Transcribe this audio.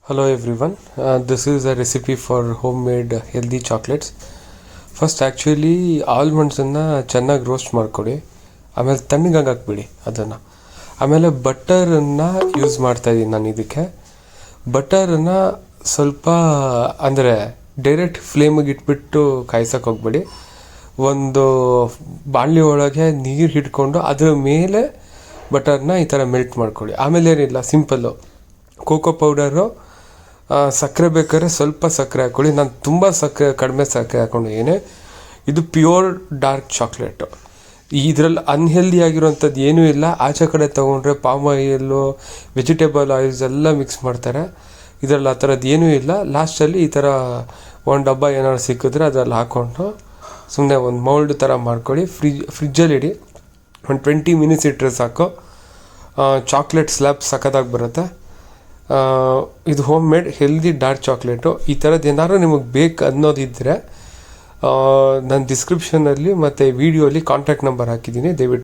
Hello everyone, this is a recipe for homemade healthy chocolates. First actually ಆಲ್ಮಂಡ್ಸನ್ನು ಚೆನ್ನಾಗಿ roast ಮಾಡ್ಕೊಳ್ಳಿ, ಆಮೇಲೆ ತಣ್ಣಗಾಗಿ ಹಾಕ್ಬಿಡಿ ಅದನ್ನು. ಆಮೇಲೆ ಬಟರನ್ನು ಯೂಸ್ ಮಾಡ್ತಾಯಿದ್ದೀನಿ ನಾನು ಇದಕ್ಕೆ. ಬಟರನ್ನು ಸ್ವಲ್ಪ ಅಂದರೆ ಡೈರೆಕ್ಟ್ ಫ್ಲೇಮಿಗೆ ಇಟ್ಬಿಟ್ಟು ಕಾಯ್ಸೋಕೆ ಹೋಗ್ಬೇಡಿ. ಒಂದು ಬಾಣಲಿ ಒಳಗೆ ನೀರು ಹಿಡ್ಕೊಂಡು ಅದರ ಮೇಲೆ ಬಟರ್ನ ಈ ಥರ ಮೆಲ್ಟ್ ಮಾಡ್ಕೊಳ್ಳಿ. ಆಮೇಲೆ ಏನಿಲ್ಲ, ಸಿಂಪಲ್ಲು ಕೋಕೋ ಪೌಡರು, ಸಕ್ಕರೆ ಬೇಕಾದ್ರೆ ಸ್ವಲ್ಪ ಸಕ್ಕರೆ ಹಾಕ್ಕೊಳ್ಳಿ. ನಾನು ತುಂಬ ಕಡಿಮೆ ಸಕ್ಕರೆ ಹಾಕ್ಕೊಂಡಿದ್ದೀನಿ. ಇದು ಪ್ಯೂರ್ ಡಾರ್ಕ್ ಚಾಕ್ಲೇಟು. ಇದರಲ್ಲಿ ಅನ್ಹೆಲ್ದಿ ಆಗಿರೋಂಥದ್ದು ಏನೂ ಇಲ್ಲ. ಆಚೆ ಕಡೆ ತೊಗೊಂಡ್ರೆ ಪಾಮ್ ಆಯಿಲು, ವೆಜಿಟೇಬಲ್ ಆಯಿಲ್ಸ್ ಎಲ್ಲ ಮಿಕ್ಸ್ ಮಾಡ್ತಾರೆ. ಇದರಲ್ಲಿ ಆ ಥರದ್ದು ಏನೂ ಇಲ್ಲ. ಲಾಸ್ಟಲ್ಲಿ ಈ ಥರ ಒಂದು ಡಬ್ಬ ಏನಾದ್ರು ಸಿಕ್ಕಿದ್ರೆ ಅದರಲ್ಲಿ ಹಾಕ್ಕೊಂಡು ಸುಮ್ಮನೆ ಒಂದು ಮೌಲ್ಡ್ ಥರ ಮಾಡ್ಕೊಳ್ಳಿ. ಫ್ರಿಜ್ಜಲ್ಲಿ ಇಡಿ. ಒಂದು 20 ಮಿನಿಟ್ಸ್ ಇಟ್ಟರೆ ಸಾಕು. ಚಾಕ್ಲೇಟ್ ಸ್ಲ್ಯಾಬ್ ಸಖತ್ತಾಗಿ ಬರುತ್ತೆ. ಇದು home made healthy dark chocolate. ಈ ಥರದ್ದು ಏನಾದ್ರು ನಿಮಗೆ ಬೇಕು ಅನ್ನೋದಿದ್ದರೆ ನಾನು ಡಿಸ್ಕ್ರಿಪ್ಷನಲ್ಲಿ ಮತ್ತು ವೀಡಿಯೋಲಿ ಕಾಂಟ್ಯಾಕ್ಟ್ ನಂಬರ್ ಹಾಕಿದ್ದೀನಿ, ದಯವಿಟ್ಟು